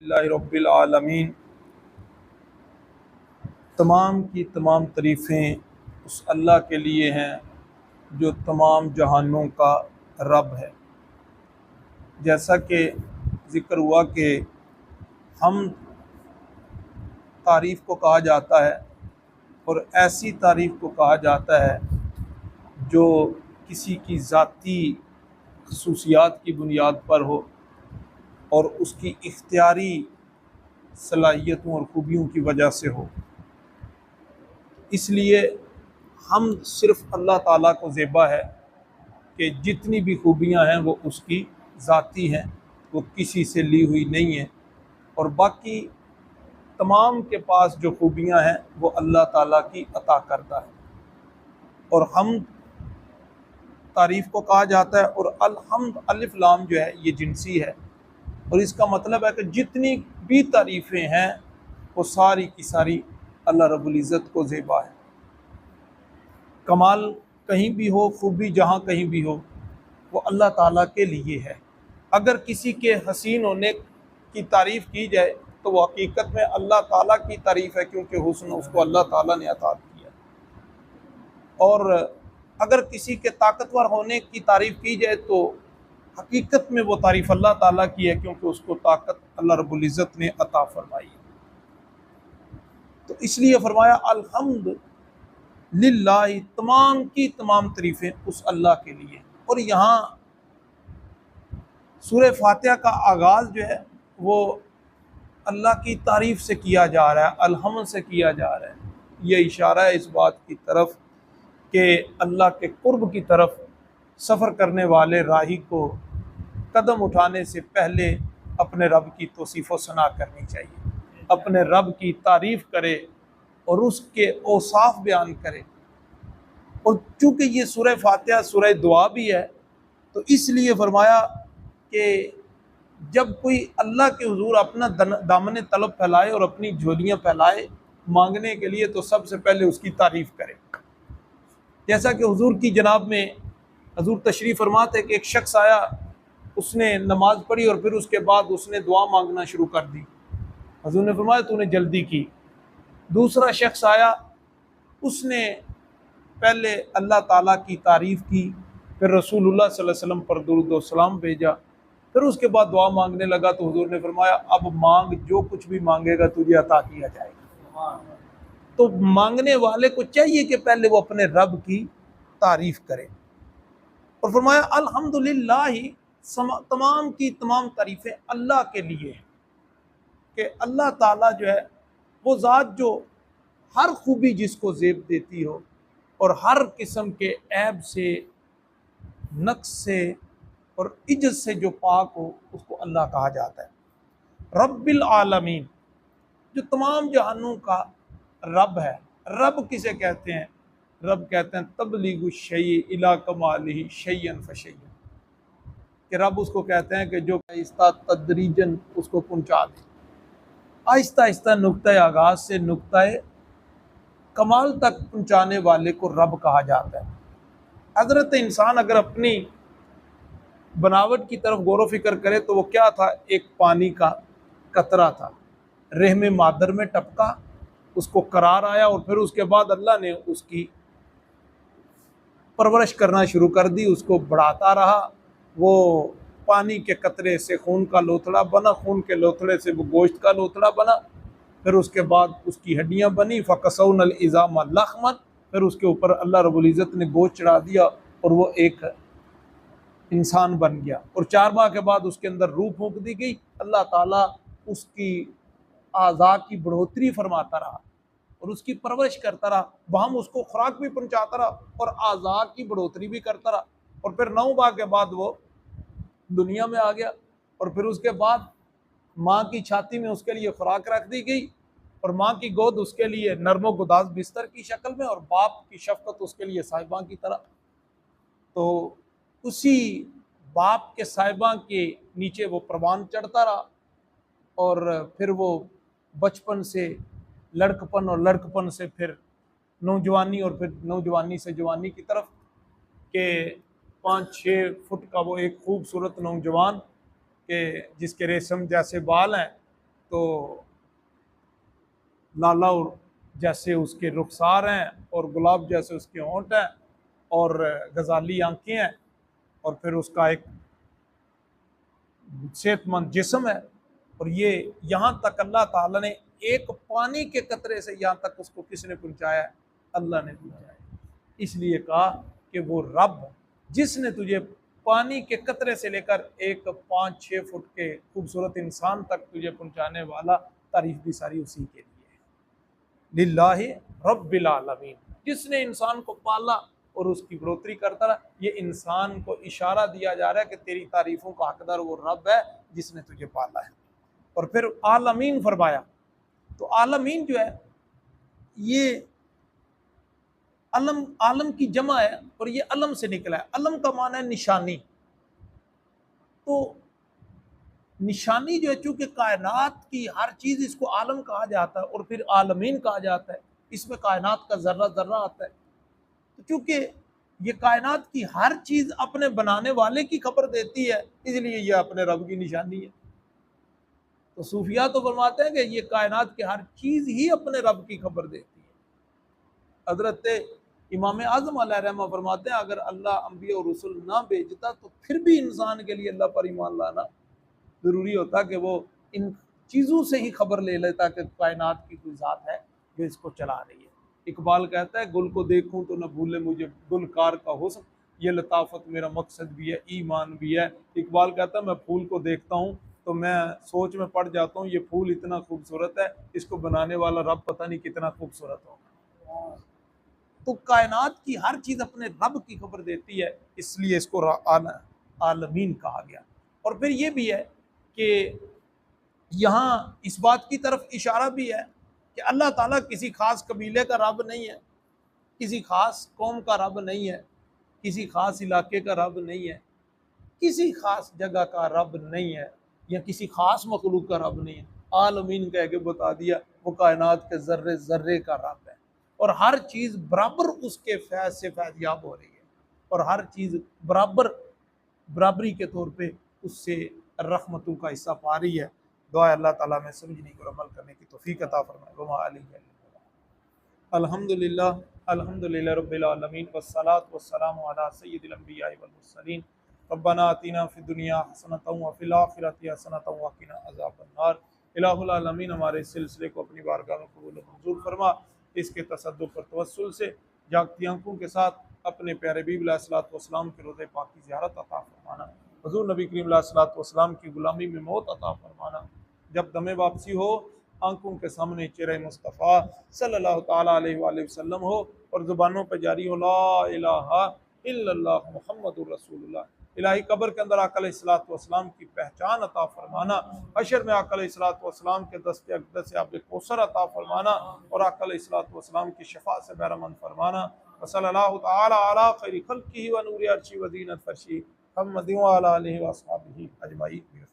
रब्बिल आलमीन। तमाम की तमाम तारीफ़ें उस अल्लाह के लिए हैं जो तमाम जहानों का रब है। जैसा कि ज़िक्र हुआ कि हम तारीफ़ को कहा जाता है और ऐसी तारीफ़ को कहा जाता है जो किसी की ज़ाती खसूसियात की बुनियाद पर हो और उसकी इख्तियारी सलाहियतों और ख़ूबियों की वजह से हो। इसलिए हम सिर्फ़ अल्लाह ताला को ज़ेबा है कि जितनी भी खूबियाँ हैं वो उसकी ज़ाती हैं, वो किसी से ली हुई नहीं है। और बाकी तमाम के पास जो खूबियाँ हैं वो अल्लाह ताला की अता करता है। और हम तारीफ़ को कहा जाता है। और अलहम्द अलिफ लाम जो है ये जिनसी है और इसका मतलब है कि जितनी भी तारीफ़ें हैं वो सारी की सारी अल्लाह रब्बुल इज़्ज़त को ज़ेबा है। कमाल कहीं भी हो, खूबी जहाँ कहीं भी हो, वो अल्लाह ताला के लिए है। अगर किसी के हसीन होने की तारीफ़ की जाए तो वो हकीकत में अल्लाह ताला की तारीफ़ है, क्योंकि हुस्न उसको अल्लाह ताला ने अता किया। और अगर किसी के ताकतवर होने की तारीफ़ की जाए तो हकीकत में वो तारीफ़ अल्लाह ताला की है, क्योंकि उसको ताकत अल्लाह रब्बुल इज़्ज़त ने अता फरमाई है। तो इसलिए फरमाया अल्हम्द लिल्लाहि, तमाम की तमाम तारीफ़ें उस अल्लाह के लिए। और यहाँ सूरह फातिहा का आगाज़ जो है वो अल्लाह की तारीफ़ से किया जा रहा है, अल्हम्द से किया जा रहा है। ये इशारा है इस बात की तरफ कि अल्लाह के कुर्ब की तरफ सफ़र करने वाले राही को कदम उठाने से पहले अपने रब की तौसीफ़ व सना करनी चाहिए, अपने रब की तारीफ़ करे और उसके औसाफ बयान करे। और चूँकि ये सूरह फातिहा सूरह दुआ भी है तो इसलिए फरमाया कि जब कोई अल्लाह के हुजूर अपना दामन तलब फैलाए और अपनी झोलियाँ फैलाए मांगने के लिए तो सबसे पहले उसकी तारीफ़ करे। जैसा कि हुजूर की जनाब में हुजूर तशरीफ़ फरमाते कि एक शख्स आया, उसने नमाज़ पढ़ी और फिर उसके बाद उसने दुआ मांगना शुरू कर दी। हुजूर ने फरमाया तूने जल्दी की। दूसरा शख्स आया, उसने पहले अल्लाह ताला की तारीफ़ की, फिर रसूलुल्लाह सल्लल्लाहु अलैहि वसल्लम पर दुरूद व सलाम भेजा, फिर उसके बाद दुआ मांगने लगा तो हुजूर ने फरमाया अब मांग, जो कुछ भी मांगेगा तुझे अता किया जाएगा। तो मांगने वाले को चाहिए कि पहले वो अपने रब की तारीफ़ करे। और फरमाया अल्हम्दुलिल्लाहि, तमाम की तमाम तारीफ़ें अल्लाह के लिए हैं कि अल्लाह ताला जो है वो ज़ात जो हर खूबी जिसको ज़ेब देती हो और हर किस्म के ऐब से, नक्स से और इज्जत से जो पाक हो उसको अल्लाह कहा जाता है। रब्बिल आलमीन, जो तमाम जहानों का रब है। रब किसे कहते हैं? रब कहते हैं तबलीगु शैई इला कमालिही शैयन फशैयन, कि रब उसको कहते हैं कि जो आहिस्ता तदरीजन उसको पहुँचा दे, आहिस्ता आहिस्ता नुक्ता आगाज़ से नुक्ता कमाल तक पहुँचाने वाले को रब कहा जाता है। हज़रत इंसान अगर अपनी बनावट की तरफ गौर व फिक्र करे तो वो क्या था? एक पानी का कतरा था, रहम मादर में टपका, उसको करार आया और फिर उसके बाद अल्लाह ने उसकी परवरिश करना शुरू कर दी, उसको बढ़ाता रहा। वो पानी के कतरे से खून का लोथड़ा बना, खून के लोथड़े से वो गोश्त का लोथड़ा बना, फिर उसके बाद उसकी हड्डियाँ बनी, फ़कसौनल इज़ाम लहमन, फिर उसके ऊपर अल्लाह रब्बुल इज़्ज़त ने गोश्त चढ़ा दिया और वो एक इंसान बन गया। और 4 माह के बाद उसके अंदर रूह फूंक दी गई। अल्लाह ताला उसकी आज़ा की बढ़ोतरी फरमाता रहा और उसकी परवरिश करता रहा, वहम उसको खुराक भी पहुँचाता रहा और आज़ा की बढ़ोतरी भी करता रहा। और फिर 9 माह के बाद वो दुनिया में आ गया और फिर उसके बाद माँ की छाती में उसके लिए खुराक रख दी गई और माँ की गोद उसके लिए नर्मो गुदाज बिस्तर की शक्ल में और बाप की शफकत उसके लिए साहिबा की तरह। तो उसी बाप के साहिबा के नीचे वो परवान चढ़ता रहा और फिर वो बचपन से लड़कपन और लड़कपन से फिर नौजवानी और फिर नौजवानी से जवानी की तरफ के 5-6 फुट का वो एक खूबसूरत नौजवान के जिसके रेशम जैसे बाल हैं तो लाला और जैसे उसके रुखसार हैं और गुलाब जैसे उसके होंठ हैं और गजाली आंखें हैं और फिर उसका एक सेहतमंद जिस्म है। और ये यहाँ तक अल्लाह ताला ने एक पानी के कतरे से यहाँ तक उसको किसने पहुंचाया? अल्लाह ने पहुंचाया। इसलिए कहा कि वो रब जिसने तुझे पानी के कतरे से लेकर एक 5-6 फुट के खूबसूरत इंसान तक तुझे पहुंचाने वाला, तारीफ भी सारी उसी के लिए है। लिल्लाहि रब्बिल आलमीन, जिसने इंसान को पाला और उसकी बढ़ोतरी करता रहा। ये इंसान को इशारा दिया जा रहा है कि तेरी तारीफों का हकदार वो रब है जिसने तुझे पाला है। और फिर आलमीन फरमाया, तो आलमीन जो है ये अलम, आलम की जमा है और ये अलम से निकला है। अलम का माना है निशानी। तो निशानी जो है, चूंकि कायनात की हर चीज इसको आलम कहा जाता है और फिर आलमीन कहा जाता है, इसमें कायनात का जर्रा जर्रा आता है। तो चूंकि ये कायनात की हर चीज अपने बनाने वाले की खबर देती है, इसलिए ये अपने रब की निशानी है। तो सूफिया तो फरमाते हैं कि ये कायनात की हर चीज ही अपने रब की खबर देती है। हजरत इमाम आजम अलैहिर्रहमा फरमाते हैं, अगर अल्लाह अंबिया और रसूल ना भेजता तो फिर भी इंसान के लिए अल्लाह पर ईमान लाना जरूरी होता कि वो इन चीज़ों से ही खबर ले लेता कि कायनात की कोई ज़ात है जो इसको चला रही है। इकबाल कहता है, गुल को देखूं तो न भूले मुझे गुलकार का हुस्न, ये लताफत मेरा मकसद भी है, ईमान भी है। इकबाल कहता है, मैं फूल को देखता हूँ तो मैं सोच में पड़ जाता हूँ, ये फूल इतना खूबसूरत है, इसको बनाने वाला रब पता नहीं कितना खूबसूरत होगा। तो कायनात की हर चीज़ अपने रब की खबर देती है, इसलिए इसको आलमीन कहा गया। और फिर ये भी है कि यहाँ इस बात की तरफ इशारा भी है कि अल्लाह ताला किसी खास कबीले का रब नहीं है, किसी खास कौम का रब नहीं है, किसी खास इलाके का रब नहीं है, किसी खास जगह का रब नहीं है, या किसी खास मखलूक का रब नहीं है। आलमीन कह के बता दिया, वो कायनात के जर्रे जर्रे का रब है और हर चीज़ बराबर उसके फैज़ से फैज़याब हो रही है और हर चीज़ बराबर बराबरी के तौर पे उससे रहमतों का हिस्सा पा रही है। दुआ अल्लाह ताला में समझने और अमल करने की तौफीक अता फरमाए। वमा अलैहि अल्हम्दुलिल्लाह अल्हम्दुलिल्लाह रब्बिल आलमीन वस्सलातु वस्सलामु अला सय्यिदिल अंबियाइ वल मुरसलीन रब्बना आतिना फिद दुनिया हसनतन व फिल आखिरति हसनतन व क़िना अज़ाबन नार। इलाहुल आलमीन, हमारे इस सिलसिले को अपनी बारगाह में कबूल मंजूर फरमा। इसके तसद्दुक़ और तवस्सुल से जागती आंखों के साथ अपने प्यारे नबी अलैहिस्सलातु वस्सलाम के रोज़े पाक की ज़ियारत अता फरमाना। हुज़ूर नबी करीम अलैहिस्सलातु वस्सलाम की गुलामी में मौत अता फरमाना। जब दमे वापसी हो, आंखों के सामने चेहरे मुस्तफ़ा सल्लल्लाहु तआला अलैहि वसल्लम हो और ज़ुबानों पर जारी हो ला इलाहा इल्लल्लाह मुहम्मदुर रसूलुल्लाह। इलाही कब्र के अंदर आका अलैहिस्सलातु वस्सलाम की पहचान अता फरमाना। हशर में आका अलैहिस्सलातु वस्सलाम के दस्ते अक़दस से आब कौसर अता फरमाना और आका अलैहिस्सलातु वस्सलाम की शफ़ाअत से बहरमंद फरमाना। वसल्लल्लाहु तआला अला खैरि खल्क़िही व नूरि अर्शी व ज़ीनत फ़र्शी मुहम्मदिन व अला आलिहि व अस्हाबिही अजमईन।